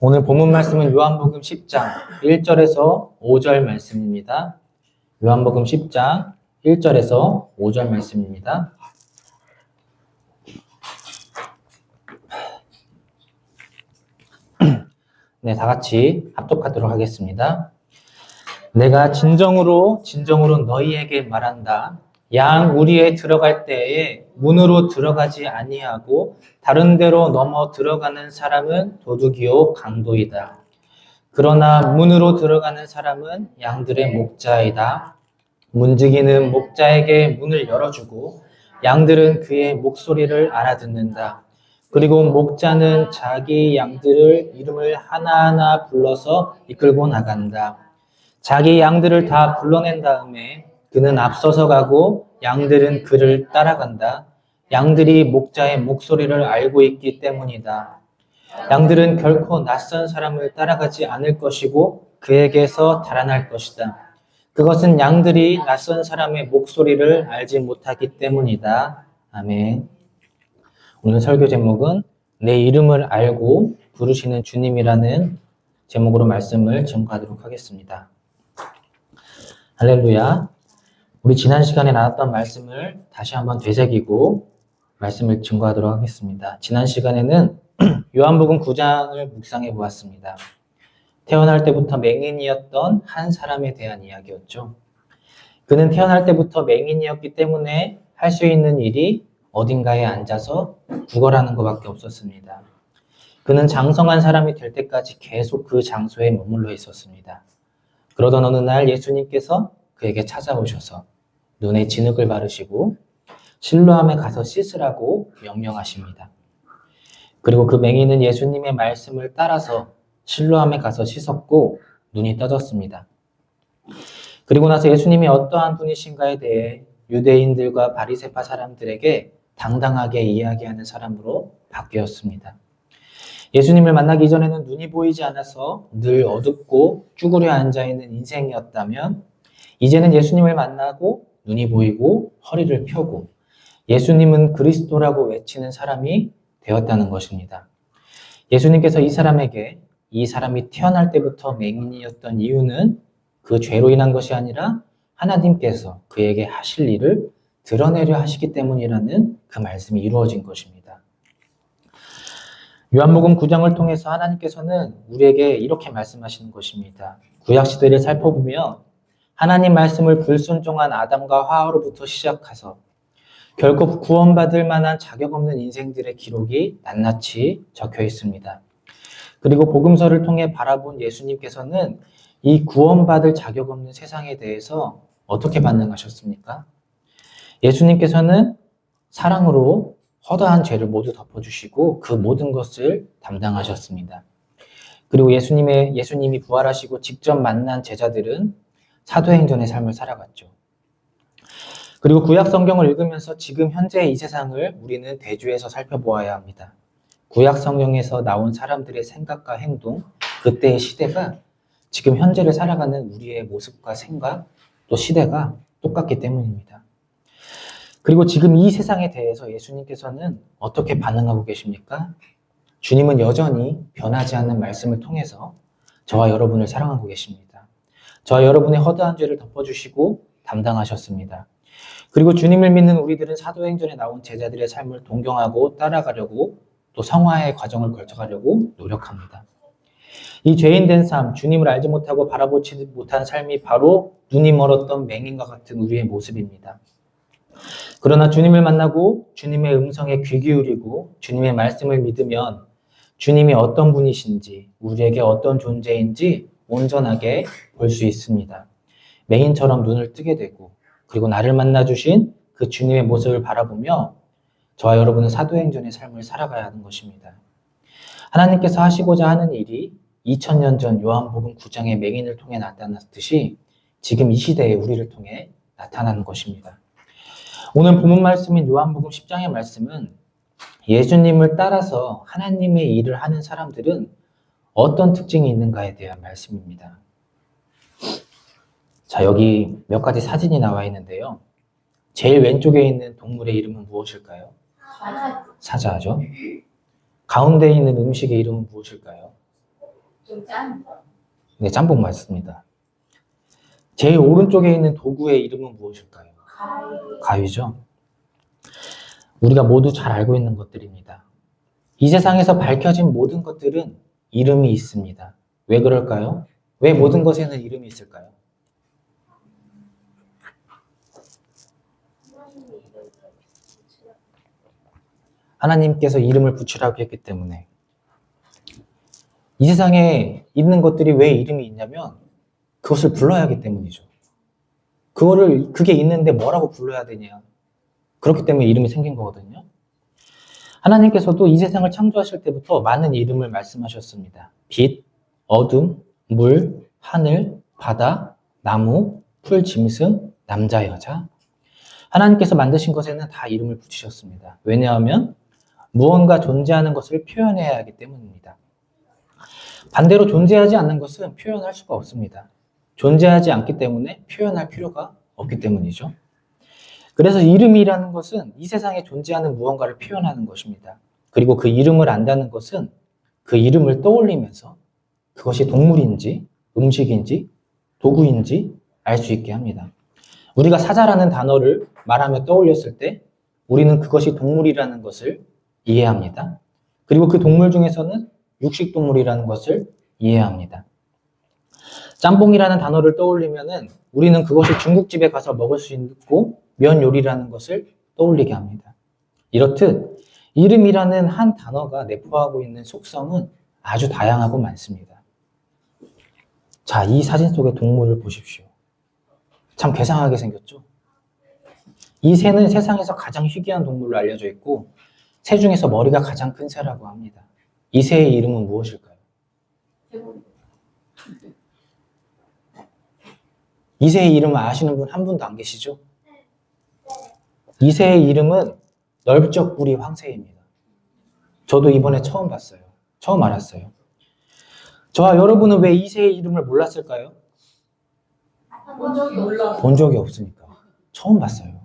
오늘 본문 말씀은 요한복음 10장 1절에서 5절 말씀입니다. 요한복음 10장 1절에서 5절 말씀입니다. 네, 다 같이 합독하도록 하겠습니다. 내가 진정으로 너희에게 말한다. 양 우리에 들어갈 때에 문으로 들어가지 아니하고 다른 데로 넘어 들어가는 사람은 도둑이요 강도이다. 그러나 문으로 들어가는 사람은 양들의 목자이다. 문지기는 목자에게 문을 열어주고 양들은 그의 목소리를 알아듣는다. 그리고 목자는 자기 양들을 이름을 하나하나 불러서 이끌고 나간다. 자기 양들을 다 불러낸 다음에 그는 앞서서 가고 양들은 그를 따라간다. 양들이 목자의 목소리를 알고 있기 때문이다. 양들은 결코 낯선 사람을 따라가지 않을 것이고 그에게서 달아날 것이다. 그것은 양들이 낯선 사람의 목소리를 알지 못하기 때문이다. 아멘. 오늘 설교 제목은 내 이름을 알고 부르시는 주님이라는 제목으로 말씀을 증거하도록 하겠습니다. 할렐루야. 우리 지난 시간에 나눴던 말씀을 다시 한번 되새기고 말씀을 증거하도록 하겠습니다. 지난 시간에는 요한복음 9장을 묵상해 보았습니다. 태어날 때부터 맹인이었던 한 사람에 대한 이야기였죠. 그는 태어날 때부터 맹인이었기 때문에 할 수 있는 일이 어딘가에 앉아서 구걸하는 것밖에 없었습니다. 그는 장성한 사람이 될 때까지 계속 그 장소에 머물러 있었습니다. 그러던 어느 날 예수님께서 그에게 찾아오셔서 눈에 진흙을 바르시고 실로암에 가서 씻으라고 명령하십니다. 그리고 그 맹인은 예수님의 말씀을 따라서 실로암에 가서 씻었고 눈이 떠졌습니다. 그리고 나서 예수님이 어떠한 분이신가에 대해 유대인들과 바리새파 사람들에게 당당하게 이야기하는 사람으로 바뀌었습니다. 예수님을 만나기 전에는 눈이 보이지 않아서 늘 어둡고 쭈그려 앉아있는 인생이었다면 이제는 예수님을 만나고 눈이 보이고 허리를 펴고 예수님은 그리스도라고 외치는 사람이 되었다는 것입니다. 예수님께서 이 사람에게 이 사람이 태어날 때부터 맹인이었던 이유는 그 죄로 인한 것이 아니라 하나님께서 그에게 하실 일을 드러내려 하시기 때문이라는 그 말씀이 이루어진 것입니다. 요한복음 9장을 통해서 하나님께서는 우리에게 이렇게 말씀하시는 것입니다. 구약시대를 살펴보면 하나님 말씀을 불순종한 아담과 하와로부터 시작해서 결국 구원받을 만한 자격 없는 인생들의 기록이 낱낱이 적혀 있습니다. 그리고 복음서를 통해 바라본 예수님께서는 이 구원받을 자격 없는 세상에 대해서 어떻게 반응하셨습니까? 예수님께서는 사랑으로 허다한 죄를 모두 덮어주시고 그 모든 것을 담당하셨습니다. 그리고 예수님이 부활하시고 직접 만난 제자들은 사도행전의 삶을 살아갔죠. 그리고 구약 성경을 읽으면서 지금 현재 이 세상을 우리는 대조해서 살펴보아야 합니다. 구약 성경에서 나온 사람들의 생각과 행동, 그때의 시대가 지금 현재를 살아가는 우리의 모습과 생각, 또 시대가 똑같기 때문입니다. 그리고 지금 이 세상에 대해서 예수님께서는 어떻게 반응하고 계십니까? 주님은 여전히 변하지 않는 말씀을 통해서 저와 여러분을 사랑하고 계십니다. 저와 여러분의 허다한 죄를 덮어주시고 담당하셨습니다. 그리고 주님을 믿는 우리들은 사도행전에 나온 제자들의 삶을 동경하고 따라가려고 또 성화의 과정을 거쳐가려고 노력합니다. 이 죄인된 삶, 주님을 알지 못하고 바라보지 못한 삶이 바로 눈이 멀었던 맹인과 같은 우리의 모습입니다. 그러나 주님을 만나고 주님의 음성에 귀 기울이고 주님의 말씀을 믿으면 주님이 어떤 분이신지 우리에게 어떤 존재인지 온전하게 볼 수 있습니다. 맹인처럼 눈을 뜨게 되고 그리고 나를 만나주신 그 주님의 모습을 바라보며 저와 여러분은 사도행전의 삶을 살아가야 하는 것입니다. 하나님께서 하시고자 하는 일이 2000년 전 요한복음 9장의 맹인을 통해 나타났듯이 지금 이 시대에 우리를 통해 나타나는 것입니다. 오늘 본문 말씀인 요한복음 10장의 말씀은 예수님을 따라서 하나님의 일을 하는 사람들은 어떤 특징이 있는가에 대한 말씀입니다. 자, 여기 몇 가지 사진이 나와 있는데요. 제일 왼쪽에 있는 동물의 이름은 무엇일까요? 사자죠. 가운데 있는 음식의 이름은 무엇일까요? 좀 짠. 네, 짬뽕 맞습니다. 제일 오른쪽에 있는 도구의 이름은 무엇일까요? 가위죠. 우리가 모두 잘 알고 있는 것들입니다. 이 세상에서 밝혀진 모든 것들은 이름이 있습니다. 왜 그럴까요? 왜 모든 것에는 이름이 있을까요? 하나님께서 이름을 붙이라고 했기 때문에. 이 세상에 있는 것들이 왜 이름이 있냐면 그것을 불러야 하기 때문이죠. 그게 있는데 뭐라고 불러야 되냐. 그렇기 때문에 이름이 생긴 거거든요. 하나님께서도 이 세상을 창조하실 때부터 많은 이름을 말씀하셨습니다. 빛, 어둠, 물, 하늘, 바다, 나무, 풀, 짐승, 남자, 여자. 하나님께서 만드신 것에는 다 이름을 붙이셨습니다. 왜냐하면 무언가 존재하는 것을 표현해야 하기 때문입니다. 반대로 존재하지 않는 것은 표현할 수가 없습니다. 존재하지 않기 때문에 표현할 필요가 없기 때문이죠. 그래서 이름이라는 것은 이 세상에 존재하는 무언가를 표현하는 것입니다. 그리고 그 이름을 안다는 것은 그 이름을 떠올리면서 그것이 동물인지 음식인지 도구인지 알 수 있게 합니다. 우리가 사자라는 단어를 말하며 떠올렸을 때 우리는 그것이 동물이라는 것을 이해합니다. 그리고 그 동물 중에서는 육식동물이라는 것을 이해합니다. 짬뽕이라는 단어를 떠올리면은 우리는 그것이 중국집에 가서 먹을 수 있고 면 요리라는 것을 떠올리게 합니다. 이렇듯 이름이라는 한 단어가 내포하고 있는 속성은 아주 다양하고 많습니다. 자, 이 사진 속의 동물을 보십시오. 참 괴상하게 생겼죠? 이 새는 세상에서 가장 희귀한 동물로 알려져 있고 새 중에서 머리가 가장 큰 새라고 합니다. 이 새의 이름은 무엇일까요? 이 새의 이름을 아시는 분 한 분도 안 계시죠? 이 새의 이름은 넓적부리 황새입니다. 저도 이번에 처음 봤어요. 처음 알았어요. 저와 여러분은 왜 이 새의 이름을 몰랐을까요? 본 적이 없으니까. 처음 봤어요.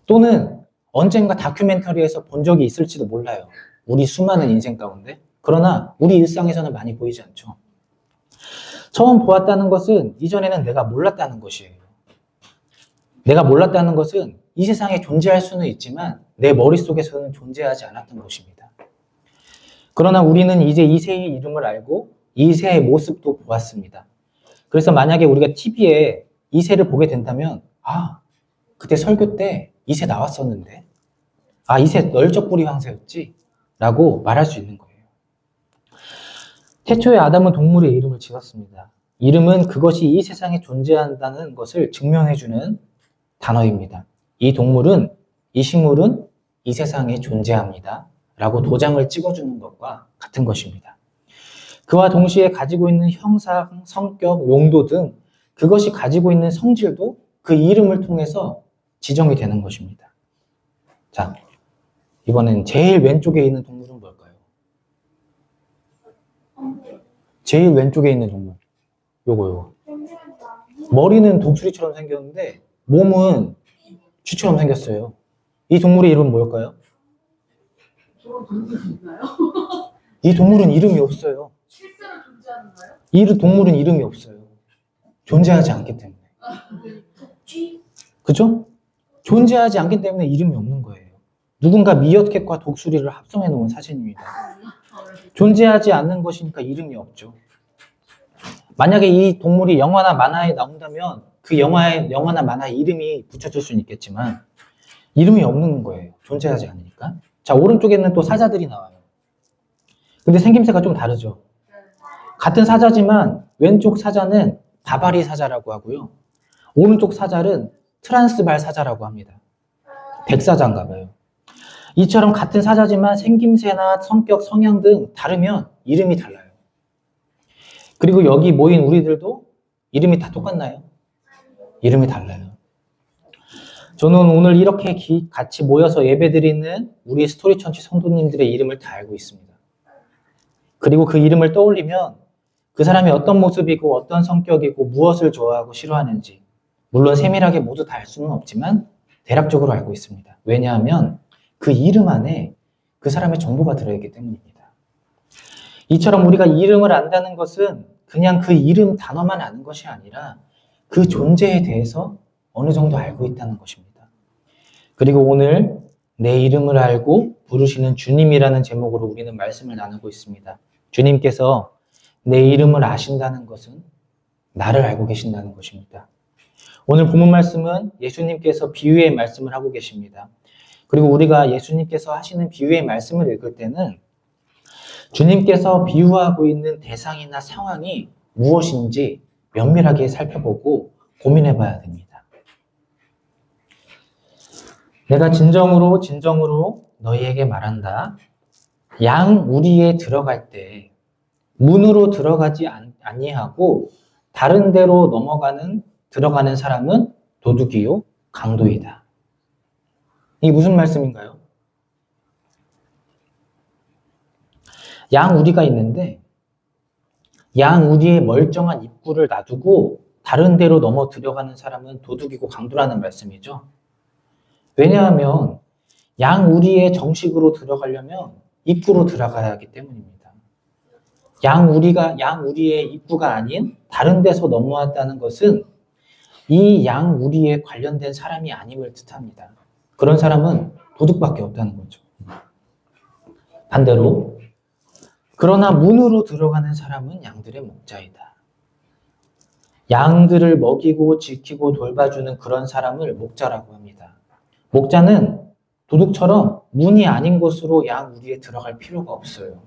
또는 언젠가 다큐멘터리에서 본 적이 있을지도 몰라요. 우리 수많은 인생 가운데. 그러나 우리 일상에서는 많이 보이지 않죠. 처음 보았다는 것은 이전에는 내가 몰랐다는 것이에요. 내가 몰랐다는 것은 이 세상에 존재할 수는 있지만 내 머릿속에서는 존재하지 않았던 것입니다. 그러나 우리는 이제 이 새의 이름을 알고 이 새의 모습도 보았습니다. 그래서 만약에 우리가 TV에 이 새를 보게 된다면 그때 설교 때 이 새 나왔었는데 이 새 넓적부리 황새였지? 라고 말할 수 있는 거예요. 태초에 아담은 동물의 이름을 지었습니다. 이름은 그것이 이 세상에 존재한다는 것을 증명해주는 단어입니다. 이 동물은, 이 식물은 이 세상에 존재합니다. 라고 도장을 찍어주는 것과 같은 것입니다. 그와 동시에 가지고 있는 형상, 성격, 용도 등 그것이 가지고 있는 성질도 그 이름을 통해서 지정이 되는 것입니다. 자, 이번엔 제일 왼쪽에 있는 동물은 뭘까요? 제일 왼쪽에 있는 동물. 요거. 머리는 독수리처럼 생겼는데 몸은 쥐처럼 생겼어요. 이 동물의 이름은 뭘까요? 이 동물은 이름이 없어요. 실제로 존재하는가요? 이 동물은 이름이 없어요. 존재하지 않기 때문에. 그죠? 존재하지 않기 때문에 이름이 없는 거예요. 누군가 미어캣과 독수리를 합성해 놓은 사진입니다. 존재하지 않는 것이니까 이름이 없죠. 만약에 이 동물이 영화나 만화에 나온다면 그 영화나 만화에 이름이 붙여질 수는 있겠지만 이름이 없는 거예요. 존재하지 않으니까. 자, 오른쪽에는 또 사자들이 나와요. 근데 생김새가 좀 다르죠. 같은 사자지만 왼쪽 사자는 바바리 사자라고 하고요. 오른쪽 사자는 트란스발 사자라고 합니다. 백사자인가 봐요. 이처럼 같은 사자지만 생김새나 성격, 성향 등 다르면 이름이 달라요. 그리고 여기 모인 우리들도 이름이 다 똑같나요? 이름이 달라요. 저는 오늘 이렇게 같이 모여서 예배드리는 우리 스토리천치 성도님들의 이름을 다 알고 있습니다. 그리고 그 이름을 떠올리면 그 사람이 어떤 모습이고 어떤 성격이고 무엇을 좋아하고 싫어하는지 물론 세밀하게 모두 다 알 수는 없지만 대략적으로 알고 있습니다. 왜냐하면 그 이름 안에 그 사람의 정보가 들어있기 때문입니다. 이처럼 우리가 이름을 안다는 것은 그냥 그 이름 단어만 아는 것이 아니라 그 존재에 대해서 어느 정도 알고 있다는 것입니다. 그리고 오늘 내 이름을 알고 부르시는 주님이라는 제목으로 우리는 말씀을 나누고 있습니다. 주님께서 내 이름을 아신다는 것은 나를 알고 계신다는 것입니다. 오늘 본문 말씀은 예수님께서 비유의 말씀을 하고 계십니다. 그리고 우리가 예수님께서 하시는 비유의 말씀을 읽을 때는 주님께서 비유하고 있는 대상이나 상황이 무엇인지 면밀하게 살펴보고 고민해 봐야 됩니다. 내가 진정으로 너희에게 말한다. 양 우리에 들어갈 때 문으로 들어가지 아니하고 다른 데로 들어가는 사람은 도둑이요 강도이다. 이게 무슨 말씀인가요? 양 우리가 있는데 양 우리의 멀쩡한 입구를 놔두고 다른 데로 넘어 들어가는 사람은 도둑이고 강도라는 말씀이죠. 왜냐하면 양 우리의 정식으로 들어가려면 입구로 들어가야 하기 때문입니다. 양 우리의 입구가 아닌 다른 데서 넘어왔다는 것은 이 양 우리에 관련된 사람이 아님을 뜻합니다. 그런 사람은 도둑밖에 없다는 거죠. 반대로 그러나 문으로 들어가는 사람은 양들의 목자이다. 양들을 먹이고 지키고 돌봐주는 그런 사람을 목자라고 합니다. 목자는 도둑처럼 문이 아닌 곳으로 양 우리에 들어갈 필요가 없어요.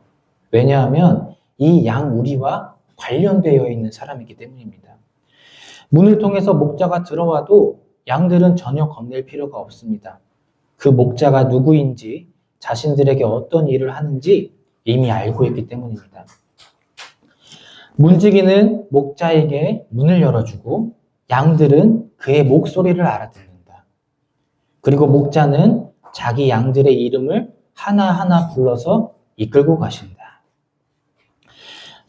왜냐하면 이 양 우리와 관련되어 있는 사람이기 때문입니다. 문을 통해서 목자가 들어와도 양들은 전혀 겁낼 필요가 없습니다. 그 목자가 누구인지, 자신들에게 어떤 일을 하는지 이미 알고 있기 때문입니다. 문지기는 목자에게 문을 열어주고 양들은 그의 목소리를 알아듣는다. 그리고 목자는 자기 양들의 이름을 하나하나 불러서 이끌고 가신다.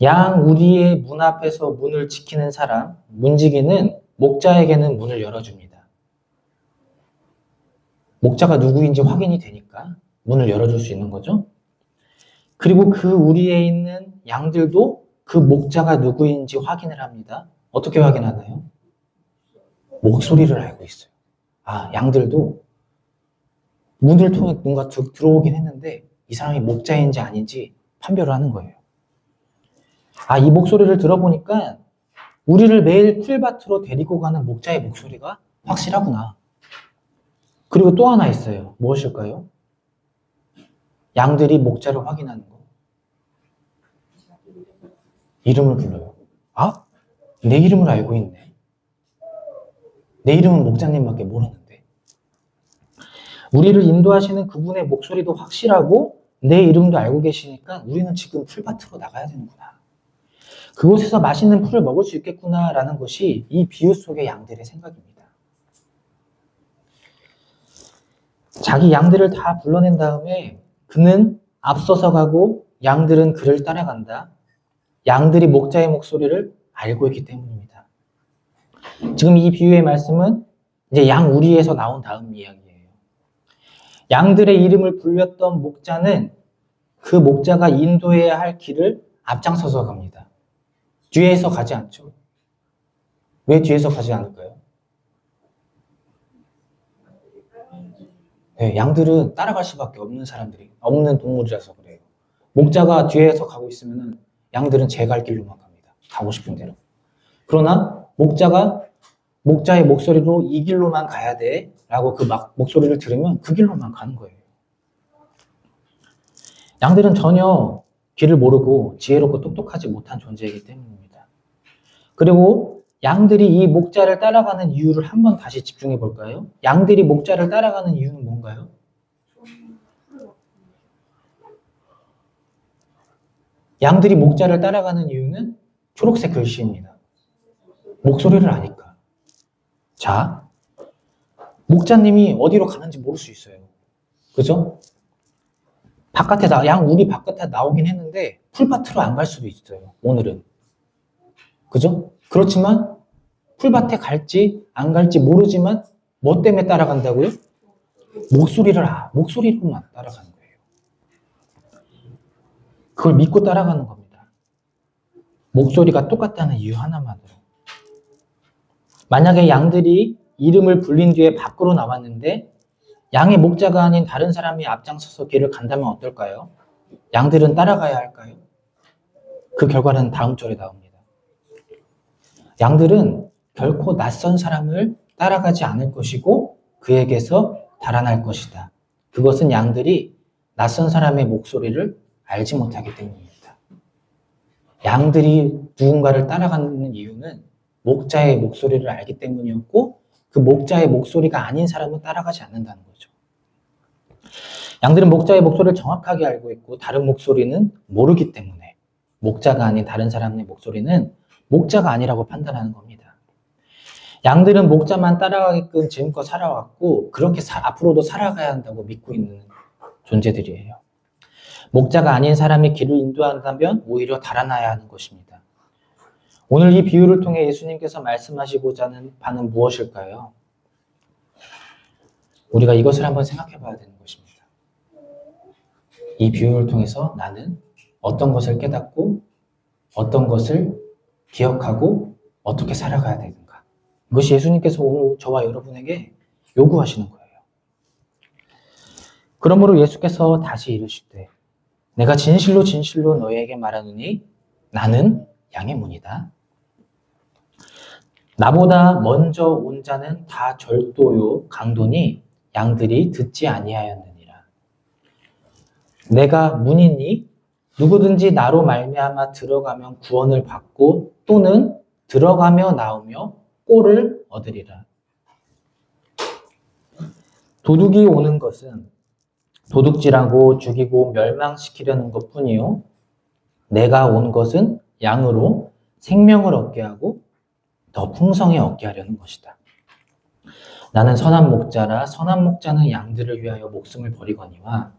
양 우리의 문 앞에서 문을 지키는 사람, 문지기는 목자에게는 문을 열어줍니다. 목자가 누구인지 확인이 되니까 문을 열어줄 수 있는 거죠. 그리고 그 우리에 있는 양들도 그 목자가 누구인지 확인을 합니다. 어떻게 확인하나요? 목소리를 알고 있어요. 아, 양들도 문을 통해 뭔가 들어오긴 했는데 이 사람이 목자인지 아닌지 판별을 하는 거예요. 아, 이 목소리를 들어보니까 우리를 매일 풀밭으로 데리고 가는 목자의 목소리가 확실하구나. 그리고 또 하나 있어요. 무엇일까요? 양들이 목자를 확인하는 거. 이름을 불러요. 아? 내 이름을 알고 있네. 내 이름은 목자님밖에 모르는데. 우리를 인도하시는 그분의 목소리도 확실하고 내 이름도 알고 계시니까 우리는 지금 풀밭으로 나가야 되는구나. 그곳에서 맛있는 풀을 먹을 수 있겠구나라는 것이 이 비유 속의 양들의 생각입니다. 자기 양들을 다 불러낸 다음에 그는 앞서서 가고 양들은 그를 따라간다. 양들이 목자의 목소리를 알고 있기 때문입니다. 지금 이 비유의 말씀은 이제 양 우리에서 나온 다음 이야기예요. 양들의 이름을 불렸던 목자는 그 목자가 인도해야 할 길을 앞장서서 갑니다. 뒤에서 가지 않죠. 왜 뒤에서 가지 않을까요? 네, 양들은 따라갈 수밖에 없는 동물이라서 그래요. 목자가 뒤에서 가고 있으면 양들은 제 갈 길로만 갑니다. 가고 싶은 대로. 그러나 목자의 목소리로 이 길로만 가야 돼 라고 그 목소리를 들으면 그 길로만 가는 거예요. 양들은 전혀 길을 모르고 지혜롭고 똑똑하지 못한 존재이기 때문입니다. 그리고 양들이 이 목자를 따라가는 이유를 한번 다시 집중해 볼까요? 양들이 목자를 따라가는 이유는 뭔가요? 양들이 목자를 따라가는 이유는 초록색 글씨입니다. 목소리를 아니까. 자, 목자님이 어디로 가는지 모를 수 있어요. 그죠? 우리 바깥에 나오긴 했는데 풀밭으로 안 갈 수도 있어요. 오늘은. 그죠? 그렇지만 풀밭에 갈지 안 갈지 모르지만 뭐 때문에 따라간다고요? 목소리로만 따라가는 거예요. 그걸 믿고 따라가는 겁니다. 목소리가 똑같다는 이유 하나만으로. 만약에 양들이 이름을 불린 뒤에 밖으로 나왔는데 양의 목자가 아닌 다른 사람이 앞장서서 길을 간다면 어떨까요? 양들은 따라가야 할까요? 그 결과는 다음 절에 나옵니다. 양들은 결코 낯선 사람을 따라가지 않을 것이고 그에게서 달아날 것이다. 그것은 양들이 낯선 사람의 목소리를 알지 못하기 때문입니다. 양들이 누군가를 따라가는 이유는 목자의 목소리를 알기 때문이었고 그 목자의 목소리가 아닌 사람은 따라가지 않는다는 거죠. 양들은 목자의 목소리를 정확하게 알고 있고 다른 목소리는 모르기 때문에 목자가 아닌 다른 사람의 목소리는 목자가 아니라고 판단하는 겁니다. 양들은 목자만 따라가게끔 지금껏 살아왔고 그렇게 앞으로도 살아가야 한다고 믿고 있는 존재들이에요. 목자가 아닌 사람이 길을 인도한다면 오히려 달아나야 하는 것입니다. 오늘 이 비유를 통해 예수님께서 말씀하시고자 하는 바는 무엇일까요? 우리가 이것을 한번 생각해 봐야 되는 것입니다. 이 비유를 통해서 나는 어떤 것을 깨닫고 어떤 것을 기억하고 어떻게 살아가야 되는가. 이것이 예수님께서 오늘 저와 여러분에게 요구하시는 거예요. 그러므로 예수께서 다시 이르시되 내가 진실로 진실로 너희에게 말하노니 나는 양의 문이다. 나보다 먼저 온 자는 다 절도요 강도니 양들이 듣지 아니하였느니라. 내가 문이니 누구든지 나로 말미암아 들어가면 구원을 받고 또는 들어가며 나오며 꼴을 얻으리라. 도둑이 오는 것은 도둑질하고 죽이고 멸망시키려는 것뿐이요 내가 온 것은 양으로 생명을 얻게 하고 더 풍성히 얻게 하려는 것이다. 나는 선한 목자라 선한 목자는 양들을 위하여 목숨을 버리거니와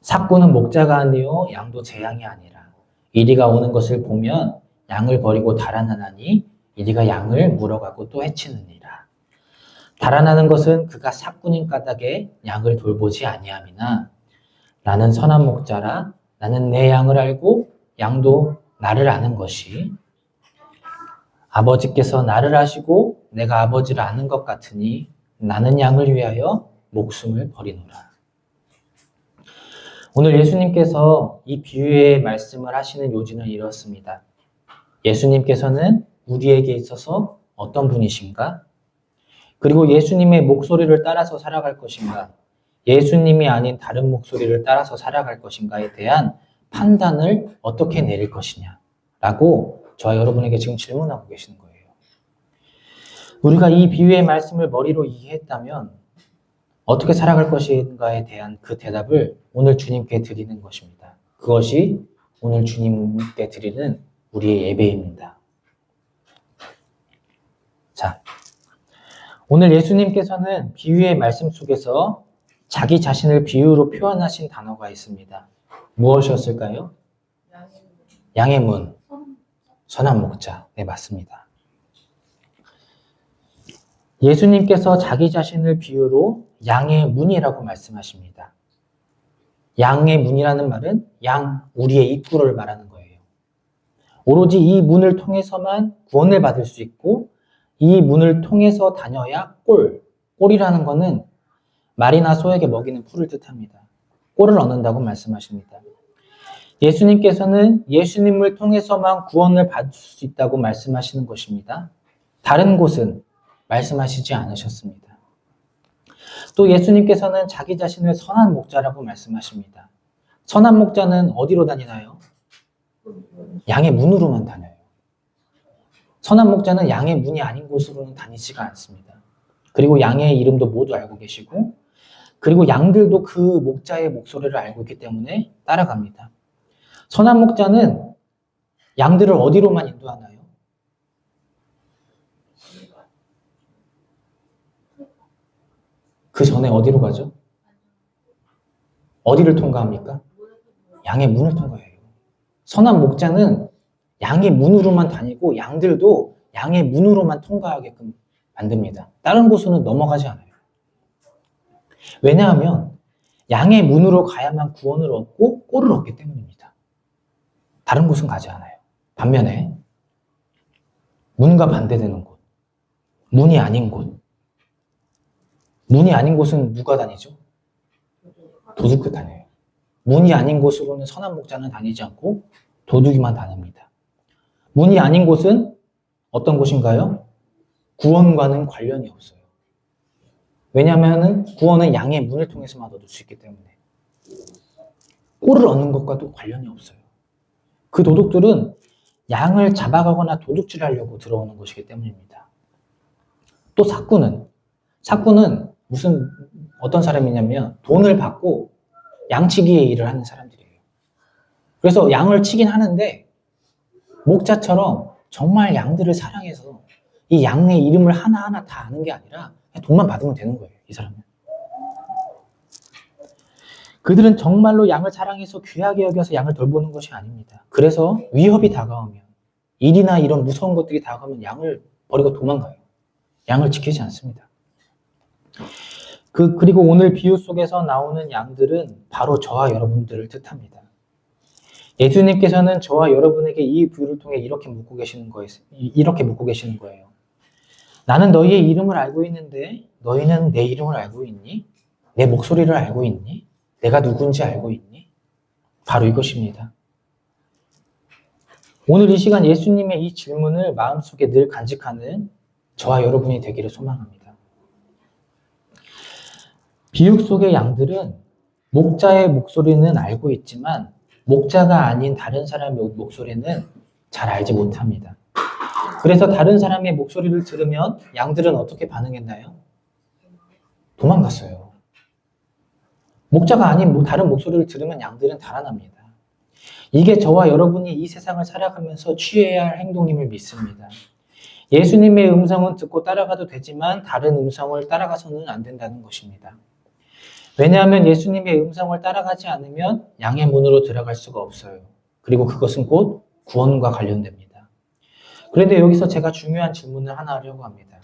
삭구는 목자가 아니요 양도 제 양이 아니라 이리가 오는 것을 보면 양을 버리고 달아나나니 이리가 양을 물어가고 또 해치느니라. 달아나는 것은 그가 삭구님 까닭에 양을 돌보지 아니함이나 나는 선한 목자라 나는 내 양을 알고 양도 나를 아는 것이 아버지께서 나를 아시고 내가 아버지를 아는 것 같으니 나는 양을 위하여 목숨을 버리노라. 오늘 예수님께서 이 비유의 말씀을 하시는 요지는 이렇습니다. 예수님께서는 우리에게 있어서 어떤 분이신가? 그리고 예수님의 목소리를 따라서 살아갈 것인가? 예수님이 아닌 다른 목소리를 따라서 살아갈 것인가에 대한 판단을 어떻게 내릴 것이냐? 라고 저와 여러분에게 지금 질문하고 계시는 거예요. 우리가 이 비유의 말씀을 머리로 이해했다면 어떻게 살아갈 것인가에 대한 그 대답을 오늘 주님께 드리는 것입니다. 그것이 오늘 주님께 드리는 우리의 예배입니다. 자, 오늘 예수님께서는 비유의 말씀 속에서 자기 자신을 비유로 표현하신 단어가 있습니다. 무엇이었을까요? 양의 문, 선한 목자. 네, 맞습니다. 예수님께서 자기 자신을 비유로 양의 문이라고 말씀하십니다. 양의 문이라는 말은 우리의 입구를 말하는 거예요. 오로지 이 문을 통해서만 구원을 받을 수 있고 이 문을 통해서 다녀야 꼴이라는 것은 말이나 소에게 먹이는 풀을 뜻합니다. 꼴을 얻는다고 말씀하십니다. 예수님께서는 예수님을 통해서만 구원을 받을 수 있다고 말씀하시는 것입니다. 다른 곳은 말씀하시지 않으셨습니다. 또 예수님께서는 자기 자신을 선한 목자라고 말씀하십니다. 선한 목자는 어디로 다니나요? 양의 문으로만 다녀요. 선한 목자는 양의 문이 아닌 곳으로는 다니지가 않습니다. 그리고 양의 이름도 모두 알고 계시고 그리고 양들도 그 목자의 목소리를 알고 있기 때문에 따라갑니다. 선한 목자는 양들을 어디로만 인도하나요? 그 전에 어디로 가죠? 어디를 통과합니까? 양의 문을 통과해요. 선한 목자는 양의 문으로만 다니고 양들도 양의 문으로만 통과하게끔 만듭니다. 다른 곳으로는 넘어가지 않아요. 왜냐하면 양의 문으로 가야만 구원을 얻고 꼴을 얻기 때문입니다. 다른 곳은 가지 않아요. 반면에 문과 반대되는 곳, 문이 아닌 곳, 문이 아닌 곳은 누가 다니죠? 도둑도 다녀요. 문이 아닌 곳으로는 선한 목자는 다니지 않고 도둑이만 다닙니다. 문이 아닌 곳은 어떤 곳인가요? 구원과는 관련이 없어요. 왜냐하면 구원은 양의 문을 통해서만 얻을 수 있기 때문에. 꼴을 얻는 것과도 관련이 없어요. 그 도둑들은 양을 잡아가거나 도둑질하려고 들어오는 것이기 때문입니다. 또 사꾼은 무슨 어떤 사람이냐면 돈을 받고 양치기의 일을 하는 사람들이에요. 그래서 양을 치긴 하는데 목자처럼 정말 양들을 사랑해서 이 양의 이름을 하나하나 다 아는 게 아니라 그냥 돈만 받으면 되는 거예요. 이 사람은. 그들은 정말로 양을 사랑해서 귀하게 여겨서 양을 돌보는 것이 아닙니다. 그래서 위협이 다가오면 일이나 이런 무서운 것들이 다가오면 양을 버리고 도망가요. 양을 지키지 않습니다. 그리고 오늘 비유 속에서 나오는 양들은 바로 저와 여러분들을 뜻합니다. 예수님께서는 저와 여러분에게 이 비유를 통해 이렇게 묻고 계시는 거예요. 나는 너희의 이름을 알고 있는데 너희는 내 이름을 알고 있니? 내 목소리를 알고 있니? 내가 누군지 알고 있니? 바로 이것입니다. 오늘 이 시간 예수님의 이 질문을 마음속에 늘 간직하는 저와 여러분이 되기를 소망합니다. 비유 속의 양들은 목자의 목소리는 알고 있지만 목자가 아닌 다른 사람의 목소리는 잘 알지 못합니다. 그래서 다른 사람의 목소리를 들으면 양들은 어떻게 반응했나요? 도망갔어요. 목자가 아닌 다른 목소리를 들으면 양들은 달아납니다. 이게 저와 여러분이 이 세상을 살아가면서 취해야 할 행동임을 믿습니다. 예수님의 음성은 듣고 따라가도 되지만 다른 음성을 따라가서는 안 된다는 것입니다. 왜냐하면 예수님의 음성을 따라가지 않으면 양의 문으로 들어갈 수가 없어요. 그리고 그것은 곧 구원과 관련됩니다. 그런데 여기서 제가 중요한 질문을 하나 하려고 합니다.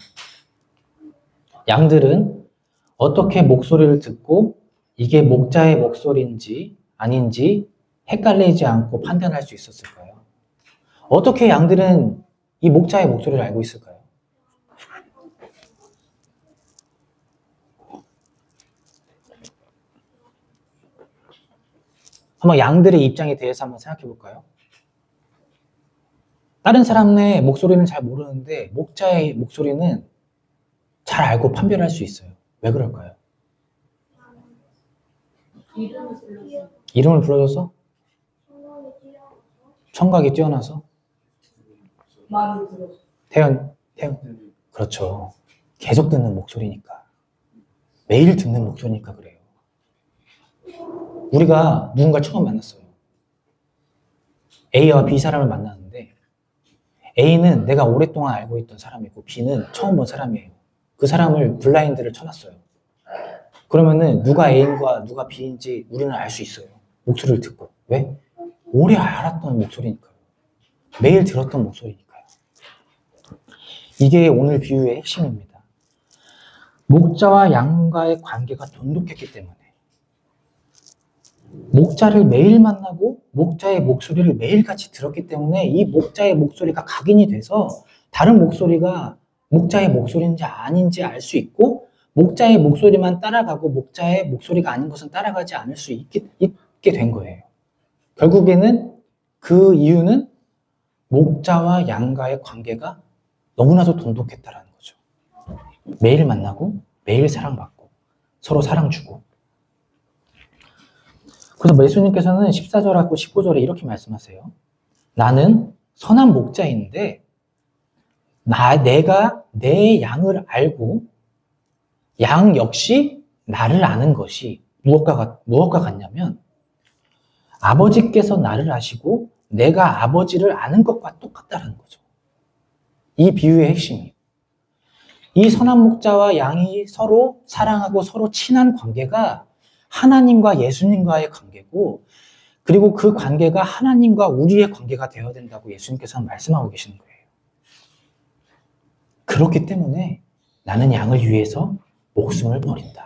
양들은 어떻게 목소리를 듣고 이게 목자의 목소리인지 아닌지 헷갈리지 않고 판단할 수 있었을까요? 어떻게 양들은 이 목자의 목소리를 알고 있을까요? 한번 양들의 입장에 대해서 한번 생각해 볼까요? 다른 사람의 목소리는 잘 모르는데 목자의 목소리는 잘 알고 판별할 수 있어요. 왜 그럴까요? 이름을 불러줘서? 청각이 뛰어나서? 태연. 그렇죠. 계속 듣는 목소리니까. 매일 듣는 목소리니까 그래요. 우리가 누군가 처음 만났어요. A와 B 사람을 만났는데 A는 내가 오랫동안 알고 있던 사람이고 B는 처음 본 사람이에요. 그 사람을 블라인드를 쳐놨어요. 그러면은 누가 A인과 누가 B인지 우리는 알 수 있어요. 목소리를 듣고. 왜? 오래 알았던 목소리니까요. 매일 들었던 목소리니까요. 이게 오늘 비유의 핵심입니다. 목자와 양과의 관계가 돈독했기 때문에 목자를 매일 만나고 목자의 목소리를 매일같이 들었기 때문에 이 목자의 목소리가 각인이 돼서 다른 목소리가 목자의 목소리인지 아닌지 알 수 있고 목자의 목소리만 따라가고 목자의 목소리가 아닌 것은 따라가지 않을 수 있게 된 거예요. 결국에는 그 이유는 목자와 양과의 관계가 너무나도 돈독했다라는 거죠. 매일 만나고 매일 사랑받고 서로 사랑 주고. 그래서 예수님께서는 14절하고 15절에 이렇게 말씀하세요. 나는 선한 목자인데 내가 내 양을 알고 양 역시 나를 아는 것이 무엇과 같냐면 아버지께서 나를 아시고 내가 아버지를 아는 것과 똑같다는 거죠. 이 비유의 핵심이에요. 이 선한 목자와 양이 서로 사랑하고 서로 친한 관계가 하나님과 예수님과의 관계고 그리고 그 관계가 하나님과 우리의 관계가 되어야 된다고 예수님께서는 말씀하고 계시는 거예요. 그렇기 때문에 나는 양을 위해서 목숨을 버린다.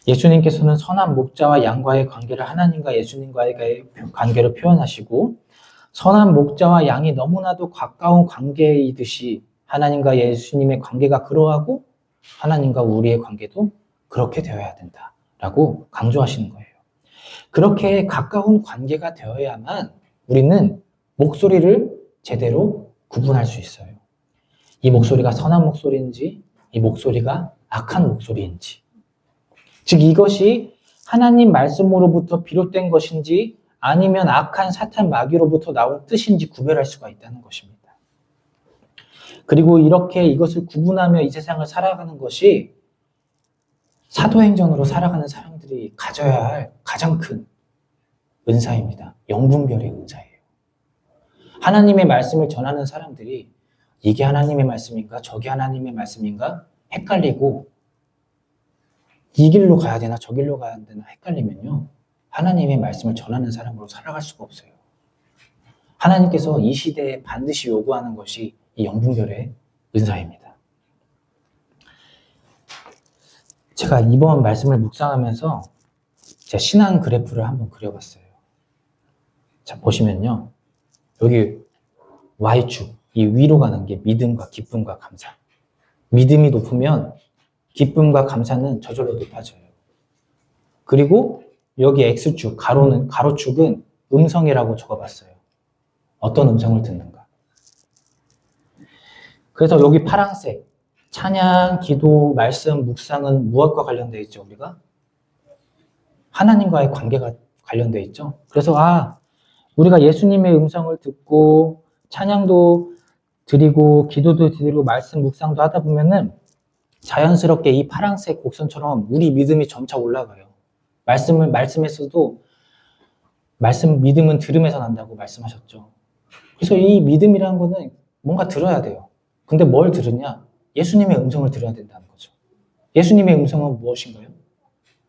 예수님께서는 선한 목자와 양과의 관계를 하나님과 예수님과의 관계로 표현하시고 선한 목자와 양이 너무나도 가까운 관계이듯이 하나님과 예수님의 관계가 그러하고 하나님과 우리의 관계도 그렇게 되어야 된다라고 강조하시는 거예요. 그렇게 가까운 관계가 되어야만 우리는 목소리를 제대로 구분할 수 있어요. 이 목소리가 선한 목소리인지 이 목소리가 악한 목소리인지, 즉 이것이 하나님 말씀으로부터 비롯된 것인지 아니면 악한 사탄 마귀로부터 나온 뜻인지 구별할 수가 있다는 것입니다. 그리고 이렇게 이것을 구분하며 이 세상을 살아가는 것이 사도행전으로 살아가는 사람들이 가져야 할 가장 큰 은사입니다. 영분별의 은사예요. 하나님의 말씀을 전하는 사람들이 이게 하나님의 말씀인가 저게 하나님의 말씀인가 헷갈리고 이 길로 가야 되나 저 길로 가야 되나 헷갈리면요, 하나님의 말씀을 전하는 사람으로 살아갈 수가 없어요. 하나님께서 이 시대에 반드시 요구하는 것이 이 영분별의 은사입니다. 제가 이번 말씀을 묵상하면서 제 신앙 그래프를 한번 그려봤어요. 자, 보시면요, 여기 Y축, 이 위로 가는 게 믿음과 기쁨과 감사. 믿음이 높으면 기쁨과 감사는 저절로 높아져요. 그리고 여기 X축, 가로축은 음성이라고 적어봤어요. 어떤 음성을 듣는가. 그래서 여기 파란색, 찬양, 기도, 말씀, 묵상은 무엇과 관련되어 있죠, 우리가? 하나님과의 관계가 관련되어 있죠. 그래서 우리가 예수님의 음성을 듣고 찬양도 드리고 기도도 드리고 말씀 묵상도 하다 보면은 자연스럽게 이 파란색 곡선처럼 우리 믿음이 점차 올라가요. 말씀에서도 믿음은 들음에서 난다고 말씀하셨죠. 그래서 이 믿음이라는 거는 뭔가 들어야 돼요. 근데 뭘 들으냐? 예수님의 음성을 들어야 된다는 거죠. 예수님의 음성은 무엇인가요?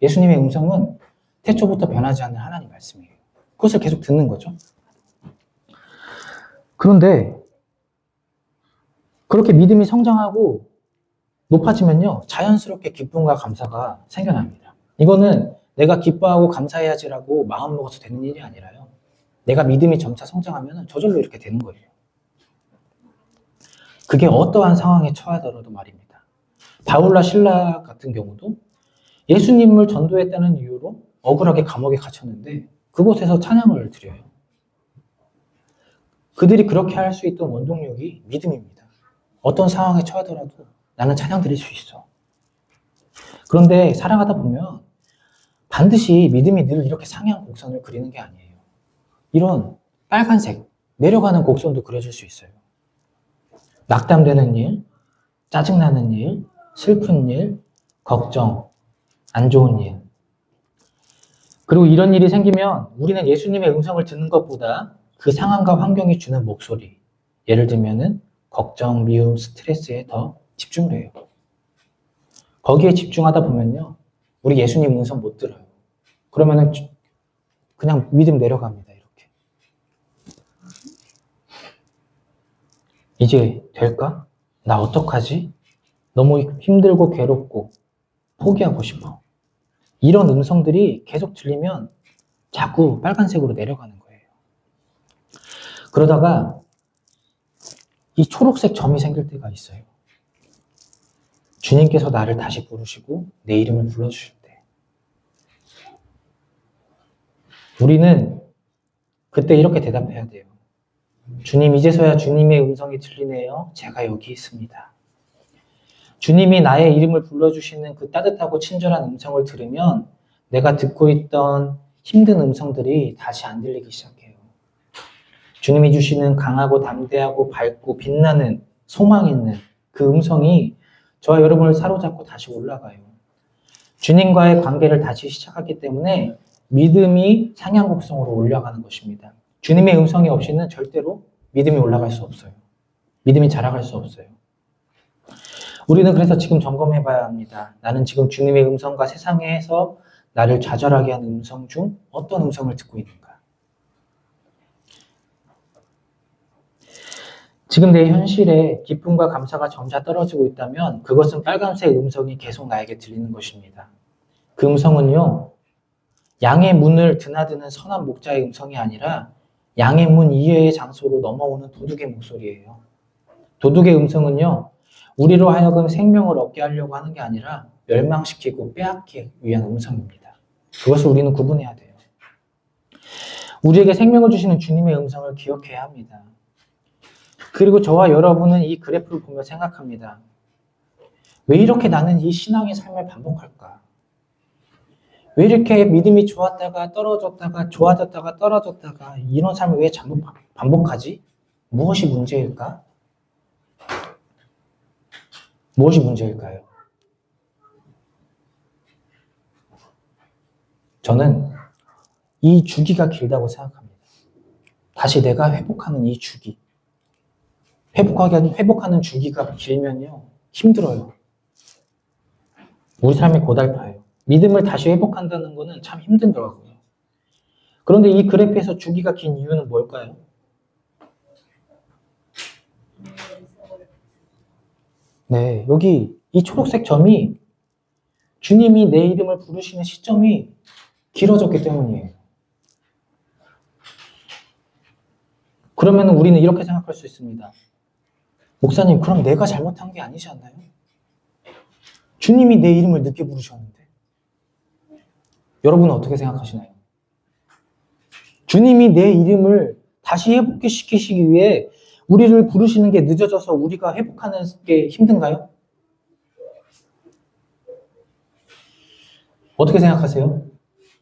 예수님의 음성은 태초부터 변하지 않는 하나님 말씀이에요. 그것을 계속 듣는 거죠. 그런데 그렇게 믿음이 성장하고 높아지면요, 자연스럽게 기쁨과 감사가 생겨납니다. 이거는 내가 기뻐하고 감사해야지라고 마음 먹어서 되는 일이 아니라요, 내가 믿음이 점차 성장하면 저절로 이렇게 되는 거예요. 그게 어떠한 상황에 처하더라도 말입니다. 바울과 실라 같은 경우도 예수님을 전도했다는 이유로 억울하게 감옥에 갇혔는데 그곳에서 찬양을 드려요. 그들이 그렇게 할 수 있던 원동력이 믿음입니다. 어떤 상황에 처하더라도 나는 찬양 드릴 수 있어. 그런데 살아가다 보면 반드시 믿음이 늘 이렇게 상향 곡선을 그리는 게 아니에요. 이런 빨간색, 내려가는 곡선도 그려질 수 있어요. 낙담되는 일, 짜증나는 일, 슬픈 일, 걱정, 안 좋은 일. 그리고 이런 일이 생기면 우리는 예수님의 음성을 듣는 것보다 그 상황과 환경이 주는 목소리, 예를 들면은 걱정, 미움, 스트레스에 더 집중을 해요. 거기에 집중하다 보면요, 우리 예수님 음성 못 들어요. 그러면은 그냥 믿음 내려갑니다. 이렇게. 이제 될까? 나 어떡하지? 너무 힘들고 괴롭고 포기하고 싶어. 이런 음성들이 계속 들리면 자꾸 빨간색으로 내려가는 거예요. 그러다가 이 초록색 점이 생길 때가 있어요. 주님께서 나를 다시 부르시고 내 이름을 불러주실 때. 우리는 그때 이렇게 대답해야 돼요. 주님, 이제서야 주님의 음성이 들리네요. 제가 여기 있습니다. 주님이 나의 이름을 불러주시는 그 따뜻하고 친절한 음성을 들으면 내가 듣고 있던 힘든 음성들이 다시 안 들리기 시작해요. 주님이 주시는 강하고 담대하고 밝고 빛나는 소망 있는 그 음성이 저와 여러분을 사로잡고 다시 올라가요. 주님과의 관계를 다시 시작하기 때문에 믿음이 상향곡선으로 올라가는 것입니다. 주님의 음성이 없이는 절대로 믿음이 올라갈 수 없어요. 믿음이 자라갈 수 없어요. 우리는 그래서 지금 점검해 봐야 합니다. 나는 지금 주님의 음성과 세상에서 나를 좌절하게 하는 음성 중 어떤 음성을 듣고 있는가? 지금 내 현실에 기쁨과 감사가 점차 떨어지고 있다면 그것은 빨간색 음성이 계속 나에게 들리는 것입니다. 그 음성은요, 양의 문을 드나드는 선한 목자의 음성이 아니라 양의 문 이외의 장소로 넘어오는 도둑의 목소리예요. 도둑의 음성은요, 우리로 하여금 생명을 얻게 하려고 하는 게 아니라 멸망시키고 빼앗기 위한 음성입니다. 그것을 우리는 구분해야 돼요. 우리에게 생명을 주시는 주님의 음성을 기억해야 합니다. 그리고 저와 여러분은 이 그래프를 보며 생각합니다. 왜 이렇게 나는 이 신앙의 삶을 반복할까? 왜 이렇게 믿음이 좋았다가 떨어졌다가 좋아졌다가 떨어졌다가 이런 삶을 왜 반복하지? 무엇이 문제일까? 무엇이 문제일까요? 저는 이 주기가 길다고 생각합니다. 다시 내가 회복하는 이 주기. 회복하는 주기가 길면요, 힘들어요. 우리 삶이 고달파요. 믿음을 다시 회복한다는 것은 참 힘들더라고요. 그런데 이 그래프에서 주기가 긴 이유는 뭘까요? 네, 여기 이 초록색 점이 주님이 내 이름을 부르시는 시점이 길어졌기 때문이에요. 그러면 우리는 이렇게 생각할 수 있습니다. 목사님, 그럼 내가 잘못한 게 아니지 않나요? 주님이 내 이름을 늦게 부르셨는데. 여러분은 어떻게 생각하시나요? 주님이 내 이름을 다시 회복시키시기 위해 우리를 부르시는 게 늦어져서 우리가 회복하는 게 힘든가요? 어떻게 생각하세요?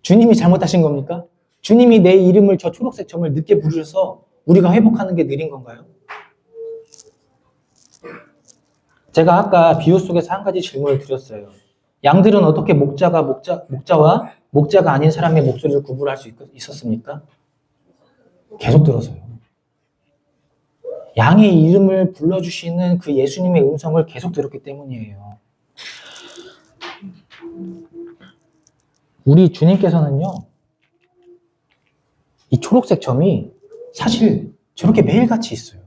주님이 잘못하신 겁니까? 주님이 내 이름을 저 초록색 점을 늦게 부르셔서 우리가 회복하는 게 느린 건가요? 제가 아까 비유 속에서 한 가지 질문을 드렸어요. 양들은 어떻게 목자와 목자가 아닌 사람의 목소리를 구분할 수 있었습니까? 계속 들어서요. 양의 이름을 불러주시는 그 예수님의 음성을 계속 들었기 때문이에요. 우리 주님께서는요, 이 초록색 점이 사실 저렇게 매일같이 있어요.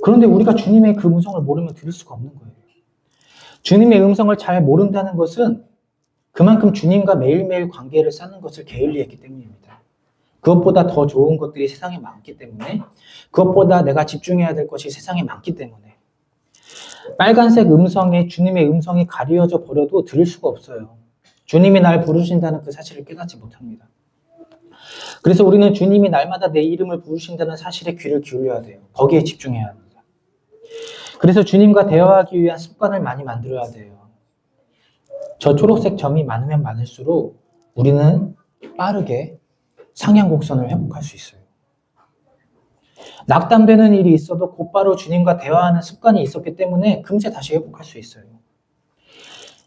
그런데 우리가 주님의 그 음성을 모르면 들을 수가 없는 거예요. 주님의 음성을 잘 모른다는 것은 그만큼 주님과 매일매일 관계를 쌓는 것을 게을리했기 때문입니다. 그것보다 더 좋은 것들이 세상에 많기 때문에, 그것보다 내가 집중해야 될 것이 세상에 많기 때문에, 빨간색 음성에 주님의 음성이 가려져 버려도 들을 수가 없어요. 주님이 날 부르신다는 그 사실을 깨닫지 못합니다. 그래서 우리는 주님이 날마다 내 이름을 부르신다는 사실에 귀를 기울여야 돼요. 거기에 집중해야 합니다. 그래서 주님과 대화하기 위한 습관을 많이 만들어야 돼요. 저 초록색 점이 많으면 많을수록 우리는 빠르게 상향곡선을 회복할 수 있어요. 낙담되는 일이 있어도 곧바로 주님과 대화하는 습관이 있었기 때문에 금세 다시 회복할 수 있어요.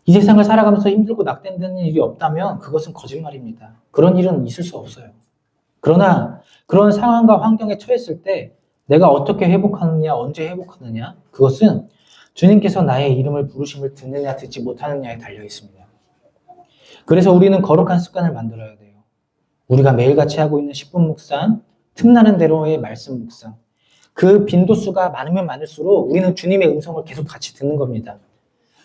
이 세상을 살아가면서 힘들고 낙담되는 일이 없다면 그것은 거짓말입니다. 그런 일은 있을 수 없어요. 그러나 그런 상황과 환경에 처했을 때 내가 어떻게 회복하느냐, 언제 회복하느냐, 그것은 주님께서 나의 이름을 부르심을 듣느냐 듣지 못하느냐에 달려 있습니다. 그래서 우리는 거룩한 습관을 만들어야 돼요. 우리가 매일같이 하고 있는 10분 묵상, 틈나는 대로의 말씀 묵상, 그 빈도수가 많으면 많을수록 우리는 주님의 음성을 계속 같이 듣는 겁니다.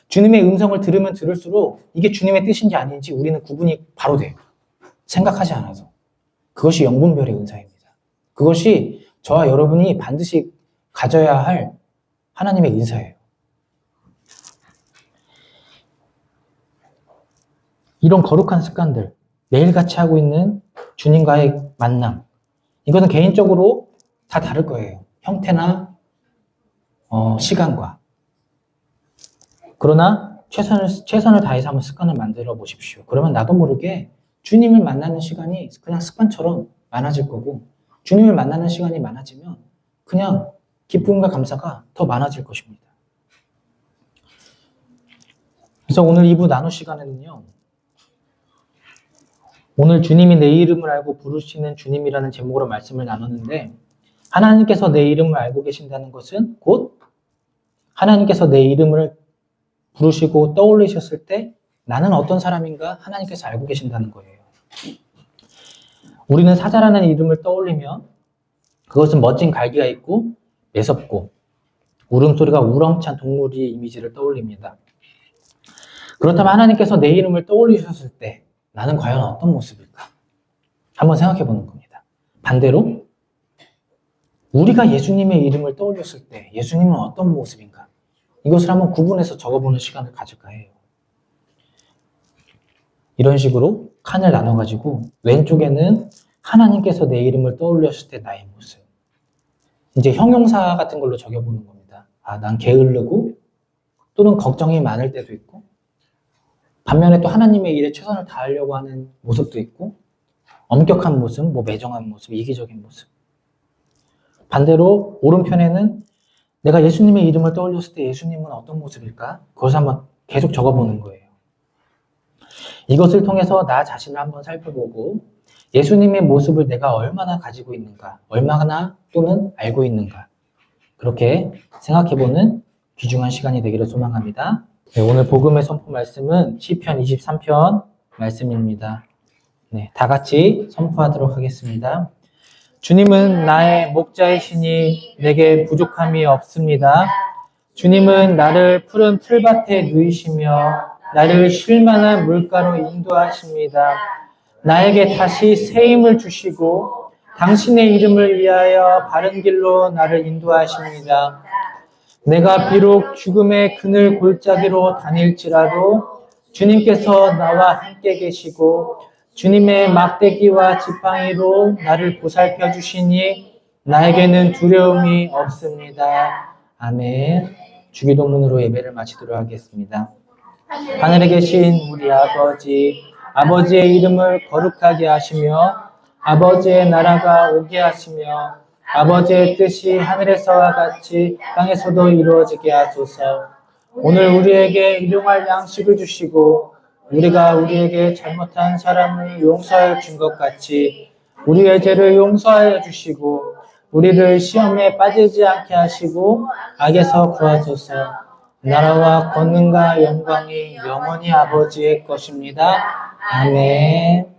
주님의 음성을 들으면 들을수록 이게 주님의 뜻인지 아닌지 우리는 구분이 바로 돼요. 생각하지 않아서. 그것이 영분별의 은사입니다. 그것이 저와 여러분이 반드시 가져야 할 하나님의 은사예요. 이런 거룩한 습관들, 매일같이 하고 있는 주님과의 만남, 이거는 개인적으로 다 다를 거예요. 형태나 시간과. 그러나 최선을 다해서 한번 습관을 만들어 보십시오. 그러면 나도 모르게 주님을 만나는 시간이 그냥 습관처럼 많아질 거고, 주님을 만나는 시간이 많아지면 그냥 기쁨과 감사가 더 많아질 것입니다. 그래서 오늘 2부 나누 시간에는요, 오늘 주님이 내 이름을 알고 부르시는 주님이라는 제목으로 말씀을 나눴는데, 하나님께서 내 이름을 알고 계신다는 것은 곧 하나님께서 내 이름을 부르시고 떠올리셨을 때 나는 어떤 사람인가 하나님께서 알고 계신다는 거예요. 우리는 사자라는 이름을 떠올리면 그것은 멋진 갈기가 있고 매섭고 울음소리가 우렁찬 동물의 이미지를 떠올립니다. 그렇다면 하나님께서 내 이름을 떠올리셨을 때 나는 과연 어떤 모습일까? 한번 생각해 보는 겁니다. 반대로 우리가 예수님의 이름을 떠올렸을 때 예수님은 어떤 모습인가? 이것을 한번 구분해서 적어보는 시간을 가질까 해요. 이런 식으로 칸을 나눠가지고 왼쪽에는 하나님께서 내 이름을 떠올렸을 때 나의 모습. 이제 형용사 같은 걸로 적어보는 겁니다. 아, 난 게으르고 또는 걱정이 많을 때도 있고 반면에 또 하나님의 일에 최선을 다하려고 하는 모습도 있고 엄격한 모습, 뭐 매정한 모습, 이기적인 모습. 반대로 오른편에는 내가 예수님의 이름을 떠올렸을 때 예수님은 어떤 모습일까? 그것을 한번 계속 적어보는 거예요. 이것을 통해서 나 자신을 한번 살펴보고 예수님의 모습을 내가 얼마나 가지고 있는가, 얼마나 또는 알고 있는가 그렇게 생각해보는 귀중한 시간이 되기를 소망합니다. 네, 오늘 복음의 선포 말씀은 시편 23편 말씀입니다. 네, 다 같이 선포하도록 하겠습니다. 주님은 나의 목자이시니 내게 부족함이 없습니다. 주님은 나를 푸른 풀밭에 누이시며 나를 쉴만한 물가로 인도하십니다. 나에게 다시 새 힘을 주시고 당신의 이름을 위하여 바른 길로 나를 인도하십니다. 내가 비록 죽음의 그늘 골짜기로 다닐지라도 주님께서 나와 함께 계시고 주님의 막대기와 지팡이로 나를 보살펴 주시니 나에게는 두려움이 없습니다. 아멘. 주기도문으로 예배를 마치도록 하겠습니다. 하늘에 계신 우리 아버지, 아버지의 이름을 거룩하게 하시며 아버지의 나라가 오게 하시며 아버지의 뜻이 하늘에서와 같이 땅에서도 이루어지게 하소서. 오늘 우리에게 일용할 양식을 주시고 우리가 우리에게 잘못한 사람을 용서하여 준 것 같이 우리의 죄를 용서하여 주시고 우리를 시험에 빠지지 않게 하시고 악에서 구하소서. 나라와 권능과 영광이 영원히 아버지의 것입니다. 아멘.